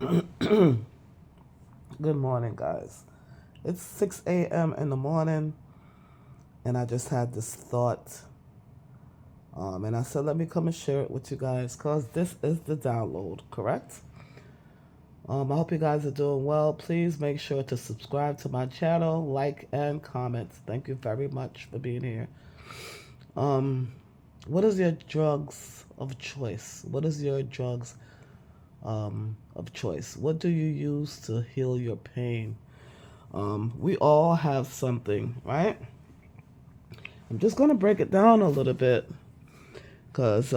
Good morning, guys. It's 6 a.m. in the morning, and I just had this thought. And I said, let me come and share it with you guys because this is the download, correct? I hope you guys are doing well. Please make sure to subscribe to my channel, like, and comment. Thank you very much for being here. Um, what is your drugs of choice? What is your drugs of choice? What do you use to heal your pain? We all have something, right? I'm just going to break it down a little bit because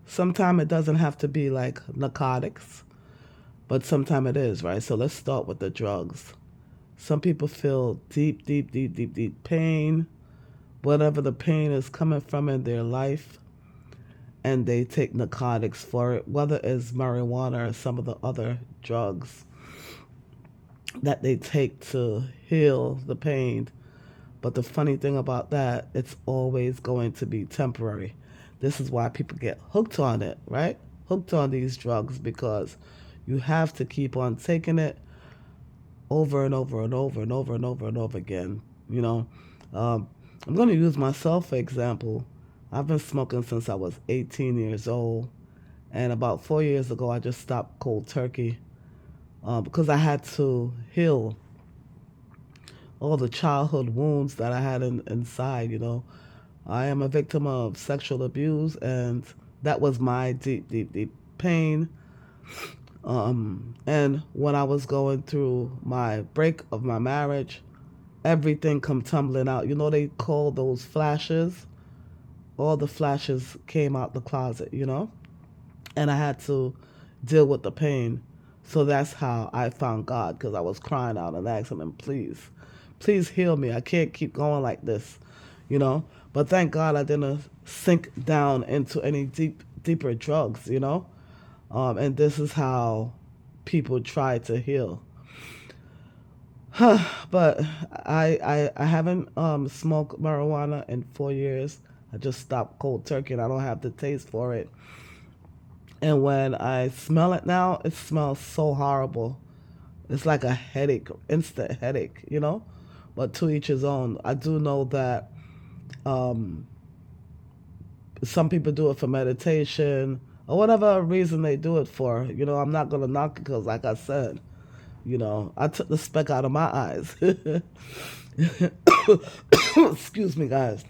sometimes it doesn't have to be like narcotics, but sometimes it is, right? So let's start with the drugs. Some people feel deep, deep, deep, deep, deep pain, whatever the pain is coming from in their life, and they take narcotics for it, whether it's marijuana or some of the other drugs that they take to heal the pain. But the funny thing about that, it's always going to be temporary. This is why people get hooked on it, right? Hooked on these drugs because you have to keep on taking it over and over and over and over and over and over again. You know, um, I'm going to use myself for example. I've been smoking since I was 18 years old, and about 4 years ago, I just stopped cold turkey because I had to heal all the childhood wounds that I had inside. I am a victim of sexual abuse, and that was my deep, deep, deep pain. And when I was going through my break of my marriage, everything come tumbling out. They call those flashes. All the flashes came out the closet, and I had to deal with the pain. So that's how I found God, because I was crying out and asking Him, please, please heal me. I can't keep going like this. But thank God I didn't sink down into any deeper drugs. And this is how people try to heal. But I haven't smoked marijuana in 4 years. I just stopped cold turkey, and I don't have the taste for it. And when I smell it now, it smells so horrible. It's like a headache, instant headache. But to each his own. I do know that um, some people do it for meditation or whatever reason they do it for. I'm not going to knock it because, like I said, I took the speck out of my eyes. Excuse me, guys.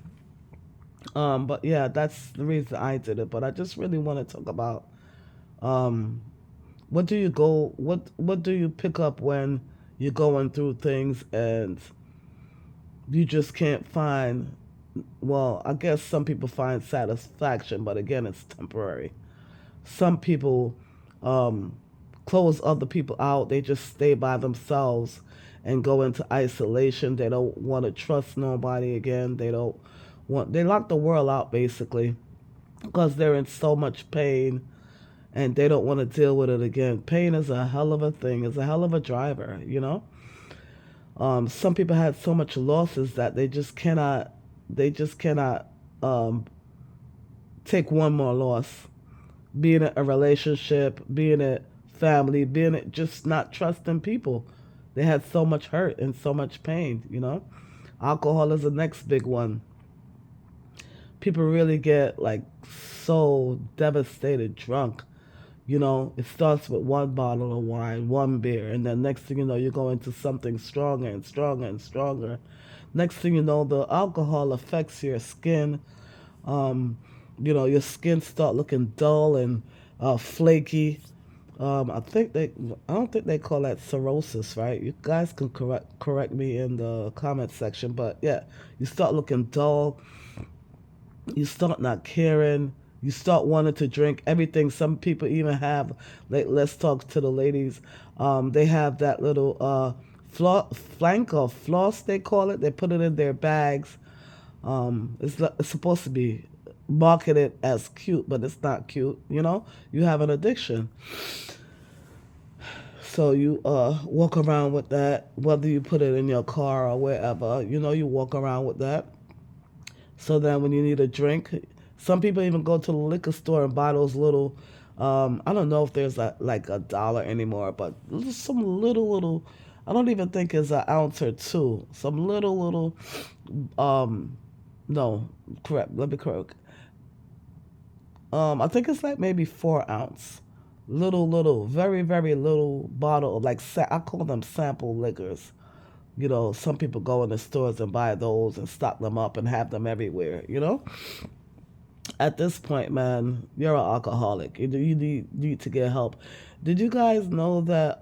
But yeah, that's the reason I did it. But I just really want to talk about um, what do you pick up when you're going through things and you just can't find, well, I guess some people find satisfaction, but again, it's temporary. Some people um, close other people out. They just stay by themselves and go into isolation. They don't want to trust nobody again. They lock the world out basically because they're in so much pain and they don't want to deal with it again. Pain is a hell of a thing. It's a hell of a driver. Some people had so much losses that they just cannot um, take one more loss. Being in a relationship, being in family, being in just not trusting people. They had so much hurt and so much pain. Alcohol is the next big one. People really get like so devastated drunk. It starts with one bottle of wine, one beer, and then next thing you know, you go into something stronger and stronger and stronger. Next thing you know, the alcohol affects your skin. Um, your skin start looking dull and flaky. I don't think they call that cirrhosis, right? You guys can correct me in the comment section, but yeah, you start looking dull, you start not caring, you start wanting to drink everything. Some people even have, like, let's talk to the ladies, they have that little flank or floss, they call it. They put it in their bags. It's supposed to be marketed as cute, but it's not cute. You have an addiction. So you walk around with that, whether you put it in your car or wherever. You walk around with that. So then when you need a drink, some people even go to the liquor store and buy those little I don't know if there's like a dollar anymore, but some little. I don't even think it's an ounce or two. Some little. Um, no, correct. Let me correct. I think it's like maybe 4 ounce. Little, very little bottle of like I call them sample liquors. Some people go in the stores and buy those and stock them up and have them everywhere. At this point, man, you're an alcoholic. You need to get help. Did you guys know that?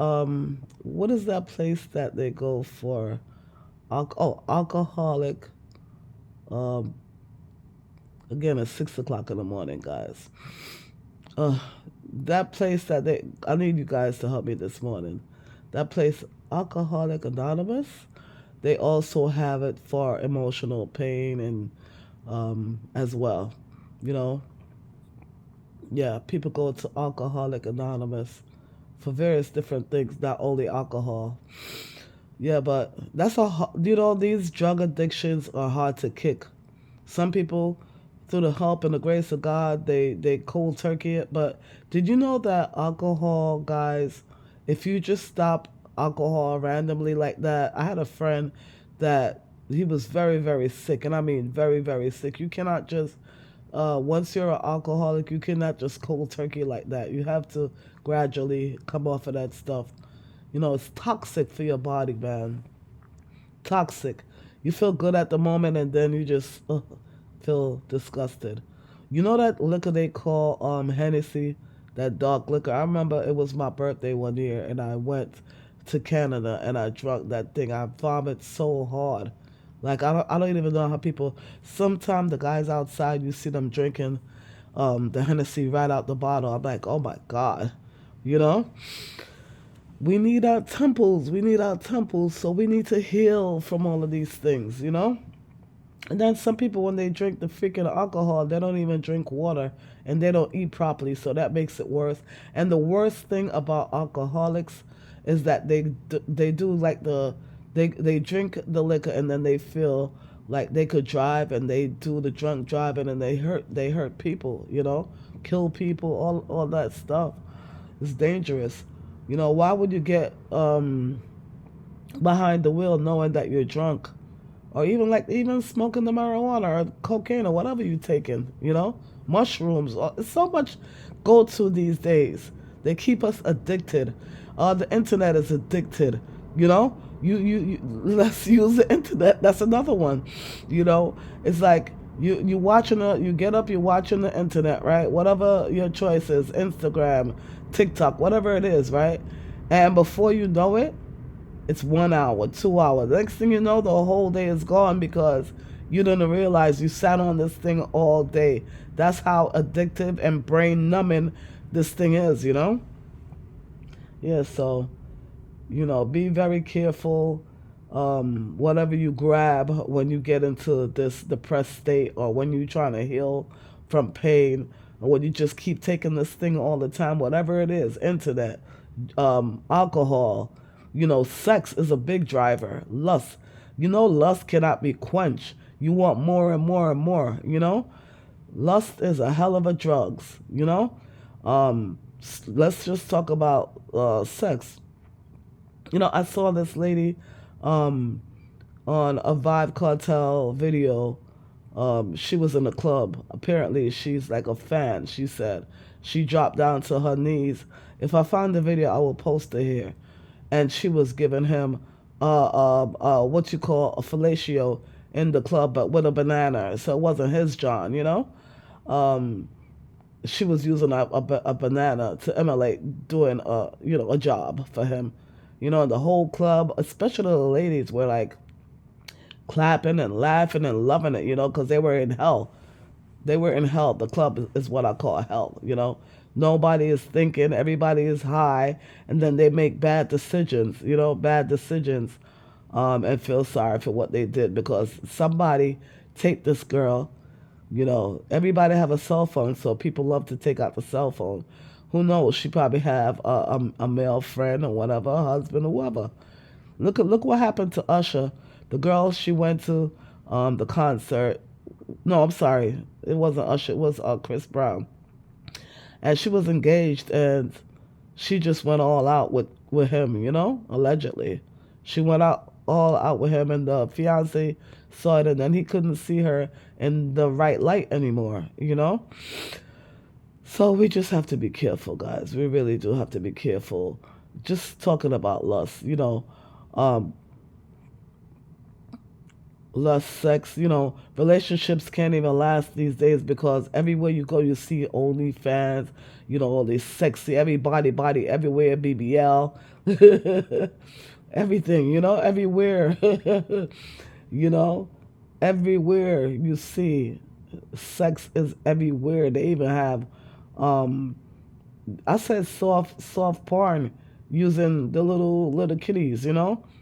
What is that place that they go for? Alcoholic. Um, Again, it's 6 o'clock in the morning, guys. Uh, that place that I need you guys to help me this morning. That place, Alcoholic Anonymous. They also have it for emotional pain and as well. You know, yeah, people go to Alcoholic Anonymous for various different things, not only alcohol. Yeah, but these drug addictions are hard to kick. Some people, through the help and the grace of God, they cold turkey it. But did you know that alcohol, guys, if you just stop alcohol randomly like that, I had a friend that he was very, very sick, and I mean very, very sick. You cannot just once you're an alcoholic, you cannot just cold turkey like that. You have to gradually come off of that stuff. It's toxic for your body, man. Toxic. You feel good at the moment, and then you just feel disgusted. You know that liquor they call Hennessy, that dark liquor. I remember it was my birthday one year, and I went to Canada and I drank that thing. I vomit so hard. Like I don't even know how people. Sometimes the guys outside, you see them drinking the Hennessy right out the bottle. I'm like, oh my god, you know. We need our temples. We need our temples. So we need to heal from all of these things. And then some people, when they drink the freaking alcohol, they don't even drink water and they don't eat properly. So that makes it worse. And the worst thing about alcoholics is that they do like they drink the liquor and then they feel like they could drive and they do the drunk driving and they hurt people, kill people, all that stuff. It's dangerous. Why would you get behind the wheel knowing that you're drunk? Or even smoking the marijuana or cocaine or whatever you're taking, mushrooms. It's so much go to these days. They keep us addicted. The internet is addicted. You let's use the internet. That's another one. It's like you watching you get up, you're watching the internet, right? Whatever your choice is, Instagram, TikTok, whatever it is, right? And before you know it, it's 1 hour, 2 hours. The next thing you know, the whole day is gone because you didn't realize you sat on this thing all day. That's how addictive and brain numbing this thing is. Yeah, so, be very careful. Whatever you grab when you get into this depressed state or when you're trying to heal from pain or when you just keep taking this thing all the time, whatever it is, internet, alcohol, sex is a big driver. Lust. Lust cannot be quenched. You want more and more and more. Lust is a hell of a drugs. Let's just talk about sex. I saw this lady um, on a Vibe Cartel video. She was in a club. Apparently, she's like a fan. She said she dropped down to her knees. If I find the video, I will post it here. And she was giving him what you call a fellatio in the club, but with a banana. So it wasn't his John. Um, she was using a banana to emulate doing a job for him. And the whole club, especially the ladies, were like clapping and laughing and loving it, because they were in hell. They were in hell. The club is what I call hell. Nobody is thinking, everybody is high, and then they make bad decisions, and feel sorry for what they did because somebody taped this girl. Everybody have a cell phone, so people love to take out the cell phone. Who knows? She probably have a male friend or whatever, a husband or whoever. Look what happened to Usher. The girl she went to the concert. No, I'm sorry. It wasn't Usher. It was Chris Brown. and she was engaged, and she just went all out with him, allegedly. She went out all out with him, and the fiance saw it, and then he couldn't see her in the right light anymore. So we just have to be careful, guys. We really do have to be careful. Just talking about lust, um, lust, sex, relationships can't even last these days because everywhere you go, you see OnlyFans, all these sexy, everybody, everywhere, BBL, everything, everywhere, you know, everywhere you see, sex is everywhere. They even have, um, I said soft porn using the little kitties,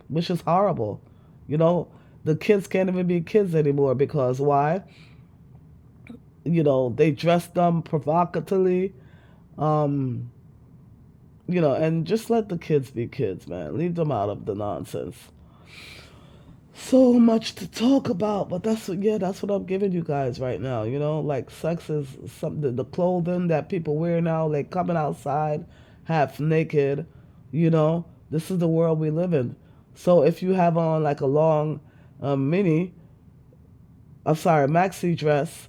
which is horrible. You know, the kids can't even be kids anymore because why? They dress them provocatively, um, and just let the kids be kids, man. Leave them out of the nonsense. So much to talk about, but that's what I'm giving you guys right now. Like sex is something. The clothing that people wear now, like coming outside half naked. This is the world we live in. So if you have on like a long mini, I'm sorry, maxi dress,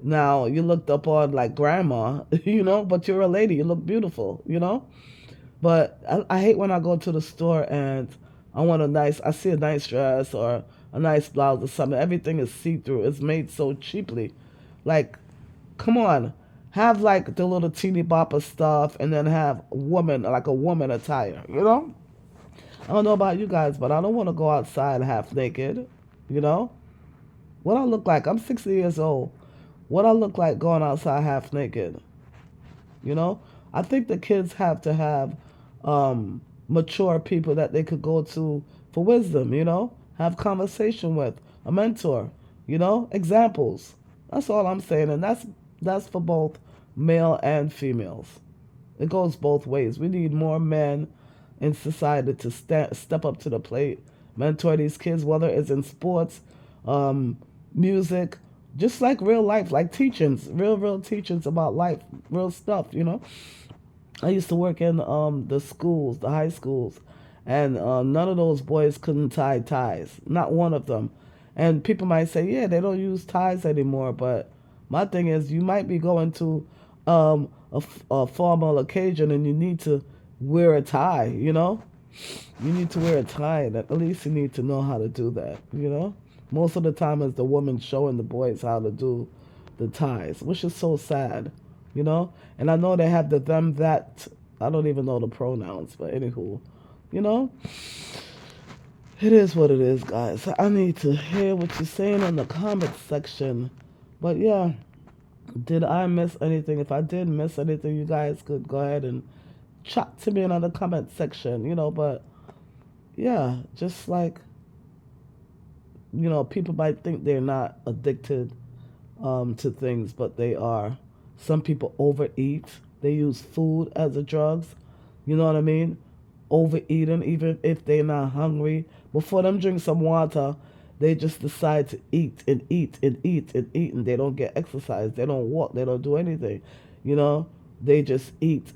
now you looked up on like grandma, but you're a lady. You look beautiful. But I hate when I go to the store and I see a nice dress or a nice blouse or something. Everything is see through. It's made so cheaply. Like, come on. Have like the little teeny bopper stuff and then have like a woman attire. I don't know about you guys, but I don't want to go outside half naked. You know? What I look like? I'm 60 years old. What I look like going outside half naked? You know, I think the kids have to have mature people that they could go to for wisdom. Have conversation with a mentor. Examples. That's all I'm saying, and that's for both male and females. It goes both ways. We need more men in society to step up to the plate, mentor these kids, whether it's in sports, music, just like real life, like teachings, real teachings about life, real stuff. I used to work in the schools, the high schools, and none of those boys couldn't tie ties, not one of them. And people might say, yeah, they don't use ties anymore, but my thing is, you might be going to a formal occasion and you need to wear a tie. You need to wear a tie, and at least you need to know how to do that. Most of the time, it's the woman showing the boys how to do the ties, which is so sad. And I know they have the them that. I don't even know the pronouns, but anywho, you know, it is what it is, guys. I need to hear what you're saying in the comment section. But yeah, did I miss anything? If I did miss anything, you guys could go ahead and chat to me in the comment section. But yeah, just like, people might think they're not addicted to things, but they are. Some people overeat. They use food as a drugs. You know what I mean? Overeating, even if they're not hungry. Before them drink some water, they just decide to eat and eat and eat and eat, and they don't get exercise. They don't walk. They don't do anything. They just eat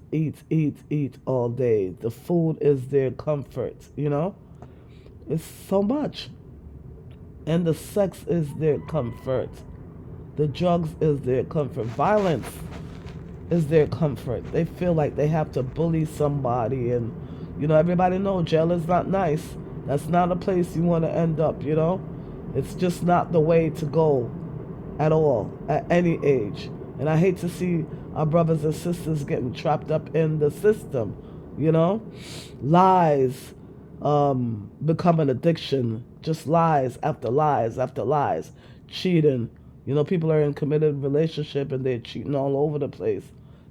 all day. The food is their comfort. It's so much. And the sex is their comfort. The drugs is their comfort. Violence is their comfort. They feel like they have to bully somebody. And, everybody knows jail is not nice. That's not a place you want to end up. It's just not the way to go at all, at any age. And I hate to see our brothers and sisters getting trapped up in the system. Lies become an addiction. Just lies after lies after lies. Cheating. People are in committed relationship and they're cheating all over the place.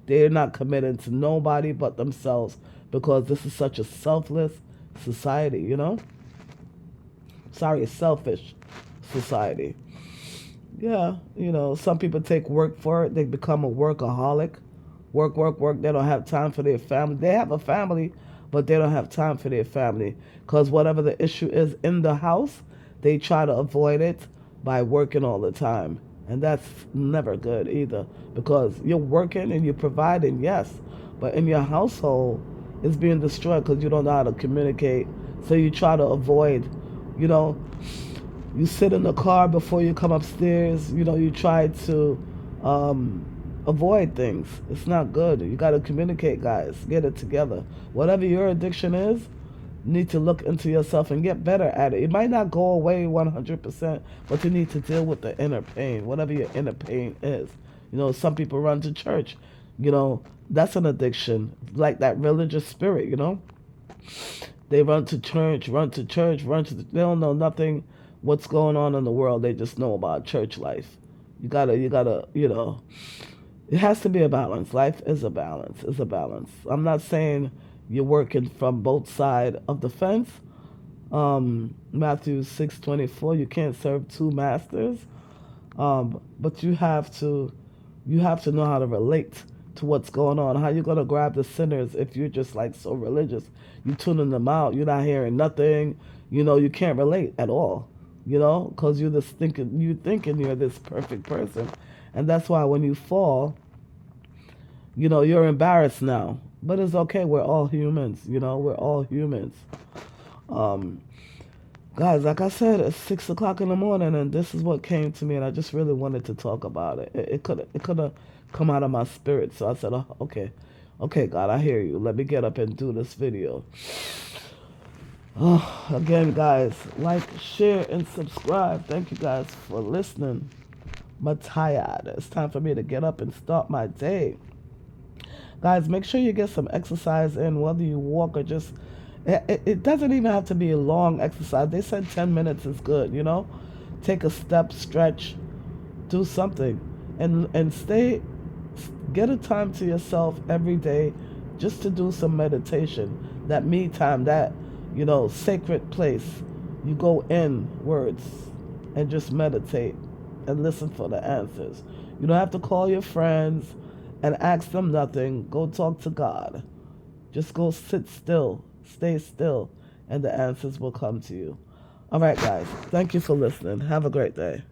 They're not committed to nobody but themselves because this is such a selfless society. Sorry, a selfish society. Yeah, some people take work for it. They become a workaholic. Work, work, work. They don't have time for their family. They have a family, but they don't have time for their family because whatever the issue is in the house, they try to avoid it by working all the time. And that's never good either, because you're working and you're providing, yes, but in your household, it's being destroyed because you don't know how to communicate. So you try to avoid, you know, you sit in the car before you come upstairs. You try to avoid things. It's not good. You got to communicate, guys. Get it together. Whatever your addiction is, you need to look into yourself and get better at it. It might not go away 100%, but you need to deal with the inner pain, whatever your inner pain is. Some people run to church. That's an addiction, like that religious spirit. They run to church, they don't know nothing what's going on in the world. They just know about church life. You gotta, it has to be a balance. Life is a balance. It's a balance. I'm not saying you're working from both sides of the fence. Matthew 6:24. You can't serve two masters. But you have to know how to relate to what's going on. How you gonna grab the sinners if you're just like so religious? You tuning them out. You're not hearing nothing. You can't relate at all. Because you're just thinking you're this perfect person, and that's why when you fall, you're embarrassed now. But it's okay. We're all humans. We're all humans. Guys, like I said, it's 6 o'clock in the morning, and this is what came to me, and I just really wanted to talk about it. It could have come out of my spirit, so I said, oh, okay, God, I hear you. Let me get up and do this video. Again, guys, like, share, and subscribe. Thank you guys for listening. I'm tired. It's time for me to get up and start my day. Guys, make sure you get some exercise in, whether you walk or just... It doesn't even have to be a long exercise. They said 10 minutes is good, Take a step, stretch, do something. And get a time to yourself every day just to do some meditation. That me time, that, sacred place. You go inwards and just meditate and listen for the answers. You don't have to call your friends and ask them nothing. Go talk to God. Just go sit still. Stay still, and the answers will come to you. All right, guys. Thank you for listening. Have a great day.